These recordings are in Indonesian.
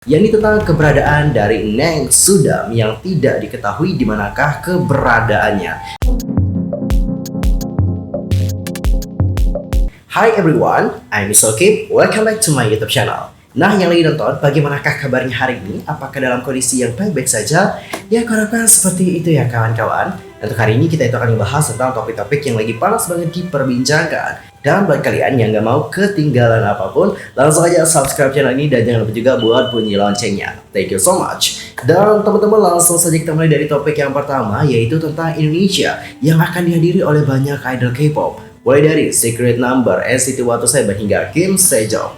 yakni tentang keberadaan dari Neng Sudam yang tidak diketahui di manakah keberadaannya. Hi everyone, I'm Mr. Kip. Welcome back to my YouTube channel. Nah, yang lagi nonton, bagaimanakah kabarnya hari ini? Apakah dalam kondisi yang baik-baik saja? Ya, harapkan seperti itu ya kawan-kawan. Untuk hari ini kita akan membahas tentang topik-topik yang lagi panas banget diperbincangkan. Dan buat kalian yang gak mau ketinggalan apapun, langsung aja subscribe channel ini dan jangan lupa juga buat bunyi loncengnya. Thank you so much. Dan teman-teman, langsung saja kita mulai dari topik yang pertama, yaitu tentang Indonesia yang akan dihadiri oleh banyak idol K-pop. Mulai dari Secret Number, NCT127 hingga Kim Sejong.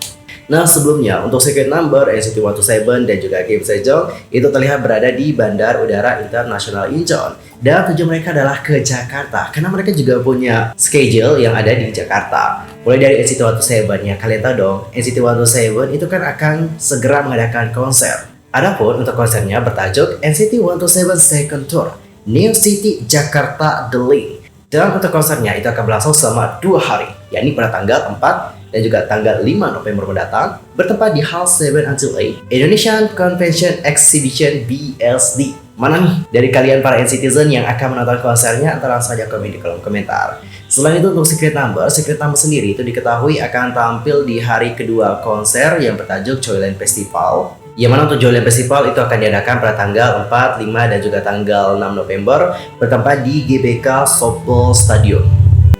Nah, sebelumnya untuk Secret Number, NCT127 dan juga Kim Sejong itu terlihat berada di Bandar Udara Internasional Incheon. Dan tujuan mereka adalah ke Jakarta karena mereka juga punya schedule yang ada di Jakarta. Mulai dari NCT127 ya, kalian tahu dong, NCT127 itu kan akan segera mengadakan konser. Adapun untuk konsernya bertajuk NCT127 Second Tour, New City Jakarta The Link. Dan untuk konsernya itu akan berlangsung selama 2 hari, yakni pada tanggal 4 dan juga tanggal 5 November mendatang, bertempat di Hall 7 until 8 Indonesian Convention Exhibition BSD. Mana nih dari kalian para NCTzen yang akan menonton konsernya? Antara langsung saja komen di kolom komentar. Selain itu untuk Secret Number sendiri itu diketahui akan tampil di hari kedua konser yang bertajuk Joyland Festival. Yang mana untuk Joyland Festival itu akan diadakan pada tanggal 4, 5, dan juga tanggal 6 November bertempat di GBK Softball Stadium.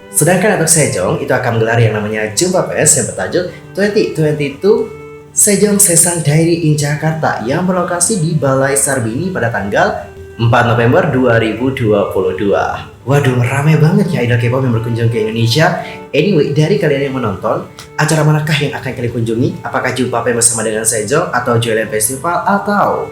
Sedangkan untuk Sejong itu akan menggelar yang namanya Jumpa Fest yang bertajuk 2022 Sejong Sesang Diary in Jakarta yang berlokasi di Balai Sarbini pada tanggal 4 November 2022. Waduh, ramai banget ya idol K-pop yang berkunjung ke Indonesia. Anyway, dari kalian yang menonton, acara manakah yang akan kalian kunjungi? Apakah Jumpa Fest bersama dengan Sejong atau Joyland Festival atau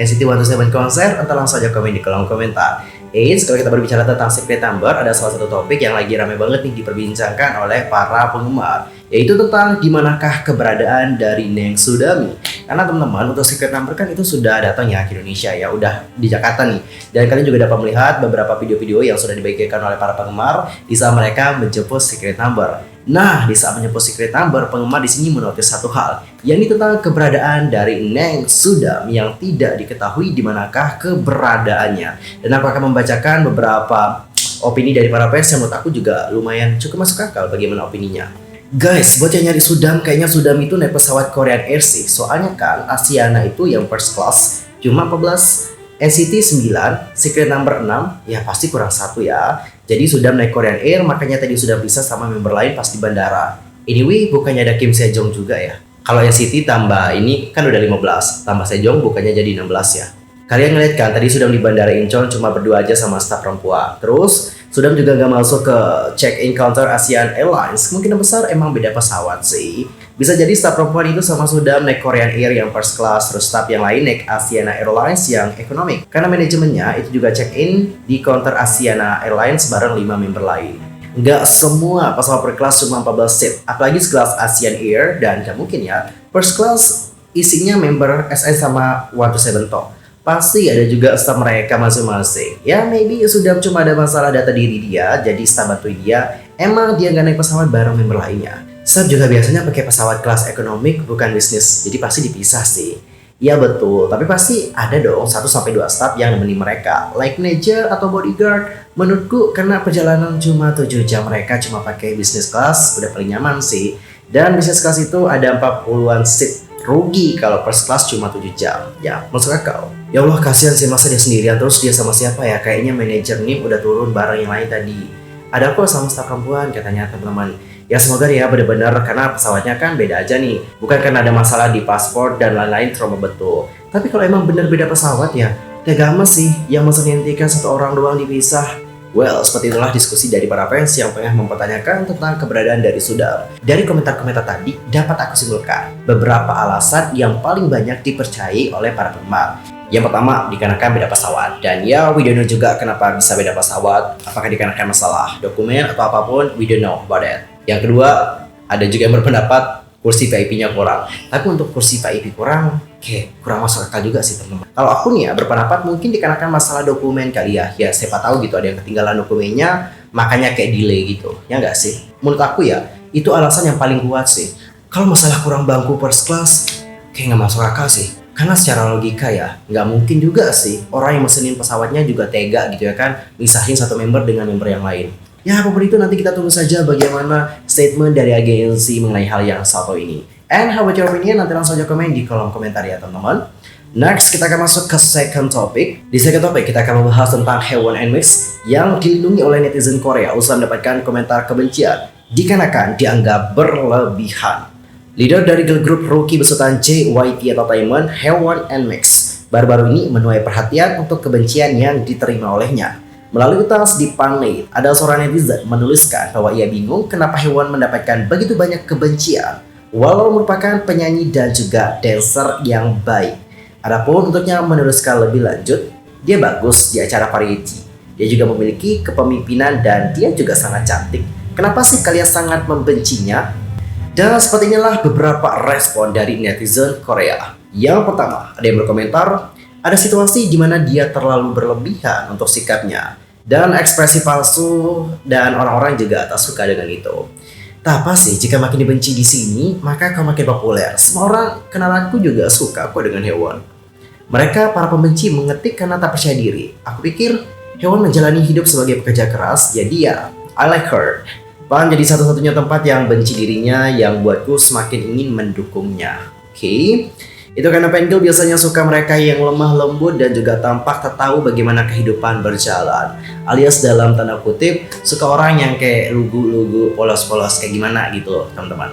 NCT127 konser? Entah langsung saja komen di kolom komentar. Kalau kita berbicara tentang Secret Number, ada salah satu topik yang lagi ramai banget nih diperbincangkan oleh para penggemar, yaitu tentang dimanakah keberadaan dari Neng Sudami. Karena teman-teman, untuk Secret Number kan itu sudah datang ya ke Indonesia ya, udah di Jakarta nih. Dan kalian juga dapat melihat beberapa video-video yang sudah dibagikan oleh para penggemar di saat mereka menjemput Secret Number. Nah, di saat menjemput Secret Number, penggemar di sini menotis satu hal, yakni tentang keberadaan dari Neng Sudam yang tidak diketahui di manakah keberadaannya. Dan aku akan membacakan beberapa opini dari para fans yang menurut aku juga lumayan cukup masuk akal bagaimana opininya. Guys, buat yang nyari Sudam, kayaknya Sudam itu naik pesawat Korean Air sih. Soalnya kan Asiana itu yang first class cuma 14, NCT 9, Secret Number 6, ya pasti kurang 1 ya. Jadi Sudam naik Korean Air, makanya tadi sudah bisa sama member lain pas di bandara. Anyway, bukannya ada Kim Sejong juga ya. Kalau NCT tambah ini kan udah 15, tambah Sejong bukannya jadi 16 ya. Kalian ngeliat kan, tadi Sudam di bandara Incheon cuma berdua aja sama staf perempuan. Terus Sudam juga gak masuk ke check-in counter Asian Airlines. Kemungkinan besar emang beda pesawat sih. Bisa jadi staf perempuan itu sama Sudam naik Korean Air yang first class, terus staf yang lain naik Asiana Airlines yang ekonomi. Karena manajemennya itu juga check-in di counter Asiana Airlines bareng 5 member lain. Nggak semua pesawat per kelas cuma 14 seat, apalagi sekelas Asian Air, dan gak mungkin ya first class isinya member SN sama 127 top. Pasti ada juga staff mereka masing-masing. Ya maybe Sudam cuma ada masalah data diri dia, jadi staff bantuin dia. Emang dia nggak naik pesawat bareng member lainnya. Staff juga biasanya pakai pesawat kelas ekonomik bukan bisnis, jadi pasti dipisah sih. Ya betul, tapi pasti ada dong 1-2 staff yang nemenin mereka, like manager atau bodyguard. Menurutku karena perjalanan cuma 7 jam, mereka cuma pakai bisnis kelas, udah paling nyaman sih. Dan bisnis kelas itu ada 40-an seat. Rugi kalau first class cuma 7 jam. Ya, masuk akal. Ya Allah, kasihan sih, masa dia sendirian, terus dia sama siapa ya? Kayaknya manajer nih udah turun bareng yang lain tadi. Ada kok sama staf perempuan katanya teman-teman. Ya semoga ya benar-benar, karena pesawatnya kan beda aja nih. Bukan karena ada masalah di paspor dan lain-lain, trauma betul. Tapi kalau emang benar beda pesawat ya, gak sih yang masa dihentikan 1 orang doang dipisah. Well, seperti itulah diskusi dari para fans yang tengah mempertanyakan tentang keberadaan dari Sudam. Dari komentar-komentar tadi, dapat aku simpulkan beberapa alasan yang paling banyak dipercayai oleh para penggemar. Yang pertama, dikarenakan beda pesawat. Dan ya, we don't know juga kenapa bisa beda pesawat. Apakah dikarenakan masalah dokumen atau apapun, we don't know about that. Yang kedua, ada juga yang berpendapat kursi VIP-nya kurang. Tapi untuk kursi VIP kurang, kurang masuk akal juga sih teman-teman. Kalau aku nih ya berpendapat mungkin dikarenakan masalah dokumen kali ya. Ya siapa tahu gitu ada yang ketinggalan dokumennya, makanya kayak delay gitu. Ya nggak sih? Menurut aku ya, itu alasan yang paling kuat sih. Kalau masalah kurang bangku first class, kayak nggak masuk akal sih. Karena secara logika ya, nggak mungkin juga sih orang yang mesenin pesawatnya juga tega gitu ya kan, misahin satu member dengan member yang lain. Ya apapun itu nanti kita tunggu saja bagaimana statement dari agensi mengenai hal yang satu ini. And how about your opinion? Nanti langsung aja komen di kolom komentar ya teman-teman. Next, kita akan masuk ke second topic. Di second topic, kita akan membahas tentang Haewon NMIXX yang dilindungi oleh netizen Korea usai mendapatkan komentar kebencian dikarenakan dianggap berlebihan. Leader dari girl group rookie besutan JYP Entertainment, Haewon NMIXX, baru-baru ini menuai perhatian untuk kebencian yang diterima olehnya. Melalui tas di Panlate, ada seorang netizen menuliskan bahwa ia bingung kenapa Haewon mendapatkan begitu banyak kebencian, walau merupakan penyanyi dan juga dancer yang baik. Adapun untuknya meneruskan lebih lanjut, dia bagus di acara variety. Dia juga memiliki kepemimpinan dan dia juga sangat cantik. Kenapa sih kalian sangat membencinya? Dan seperti inilah beberapa respon dari netizen Korea. Yang pertama, ada yang berkomentar, ada situasi di mana dia terlalu berlebihan untuk sikapnya dan ekspresi palsu dan orang-orang juga tak suka dengan itu. Tak apa sih, jika makin dibenci di sini, maka kau makin populer. Semua orang kenalanku juga suka kok dengan Haewon. Mereka para pembenci mengetik karena tak percaya diri. Aku pikir Haewon menjalani hidup sebagai pekerja keras, jadi ya, I like her. Bahkan jadi satu-satunya tempat yang benci dirinya yang buatku semakin ingin mendukungnya. Oke. Itu karena fangirl biasanya suka mereka yang lemah lembut dan juga tampak tak tahu bagaimana kehidupan berjalan. Alias dalam tanda kutip, suka orang yang kayak lugu-lugu, polos-polos kayak gimana gitu loh teman-teman.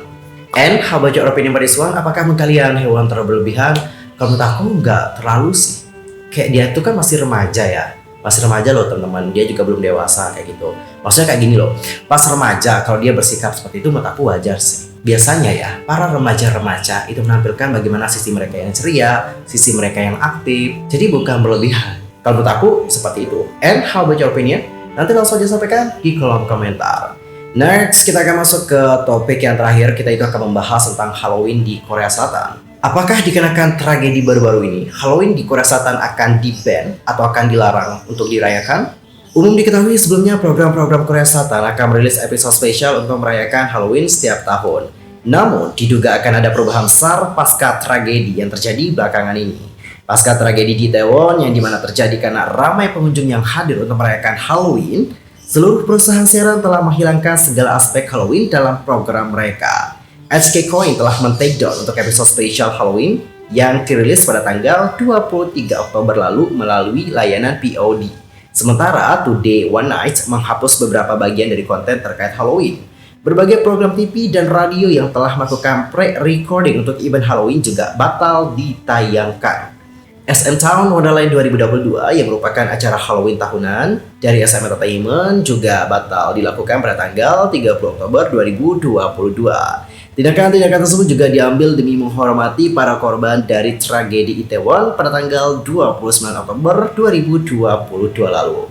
And how about your opinion about this one? Apakah menurut kalian Haewon terlalu berlebihan? Kalau menurut aku nggak terlalu sih. Kayak dia tuh kan masih remaja ya. Masih remaja loh teman-teman. Dia juga belum dewasa kayak gitu. Maksudnya kayak gini loh. Pas remaja kalau dia bersikap seperti itu menurut aku wajar sih. Biasanya ya, para remaja-remaja itu menampilkan bagaimana sisi mereka yang ceria, sisi mereka yang aktif. Jadi bukan berlebihan. Kalau menurut aku seperti itu. And how about your opinion? Nanti langsung aja sampaikan di kolom komentar. Next, kita akan masuk ke topik yang terakhir. Kita itu akan membahas tentang Halloween di Korea Selatan. Apakah dikarenakan tragedi baru-baru ini, Halloween di Korea Selatan akan di-ban atau akan dilarang untuk dirayakan? Umum diketahui sebelumnya program-program Korea Selatan akan merilis episode spesial untuk merayakan Halloween setiap tahun. Namun, diduga akan ada perubahan besar pasca tragedi yang terjadi belakangan ini. Pasca tragedi di Itaewon yang dimana terjadi karena ramai pengunjung yang hadir untuk merayakan Halloween, seluruh perusahaan siaran telah menghilangkan segala aspek Halloween dalam program mereka. HK Coin telah men-take down untuk episode spesial Halloween yang dirilis pada tanggal 23 Oktober lalu melalui layanan POD. Sementara Today One Night menghapus beberapa bagian dari konten terkait Halloween. Berbagai program TV dan radio yang telah melakukan pre-recording untuk event Halloween juga batal ditayangkan. SM Town Wonderland 2022 yang merupakan acara Halloween tahunan dari SM Entertainment juga batal dilakukan pada tanggal 30 Oktober 2022. Tindakan-tindakan tersebut juga diambil demi menghormati para korban dari tragedi Itaewon pada tanggal 29 Oktober 2022 lalu.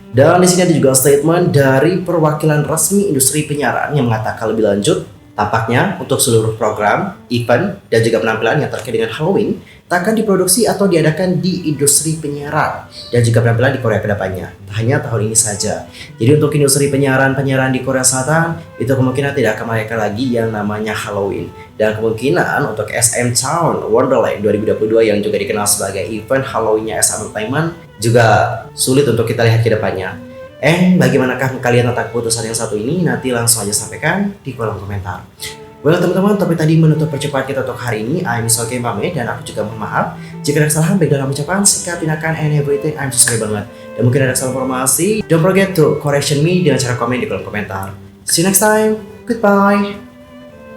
Dan di sini ada juga statement dari perwakilan resmi industri penyiaran yang mengatakan lebih lanjut, tampaknya untuk seluruh program, event, dan juga penampilan yang terkait dengan Halloween tak akan diproduksi atau diadakan di industri penyiaran dan juga penampilan di Korea kedepannya. Hanya tahun ini saja. Jadi untuk industri penyiaran di Korea Selatan itu kemungkinan tidak akan merayakan lagi yang namanya Halloween. Dan kemungkinan untuk SM Town Wonderland 2022 yang juga dikenal sebagai event Halloween-nya SM Entertainment juga sulit untuk kita lihat ke depannya. Bagaimanakah kalian tentang keputusan yang satu ini? Nanti langsung aja sampaikan di kolom komentar. Well teman-teman, topik tadi menutup perjumpaan kita untuk hari ini. I'm so Pame dan aku juga mohon maaf jika ada kesalahan baik dalam ucapan, sikap, tindakan, and everything. I'm so sorry banget. Dan mungkin ada kesalahan informasi. Don't forget to correction me dengan cara komen di kolom komentar. See you next time. Goodbye.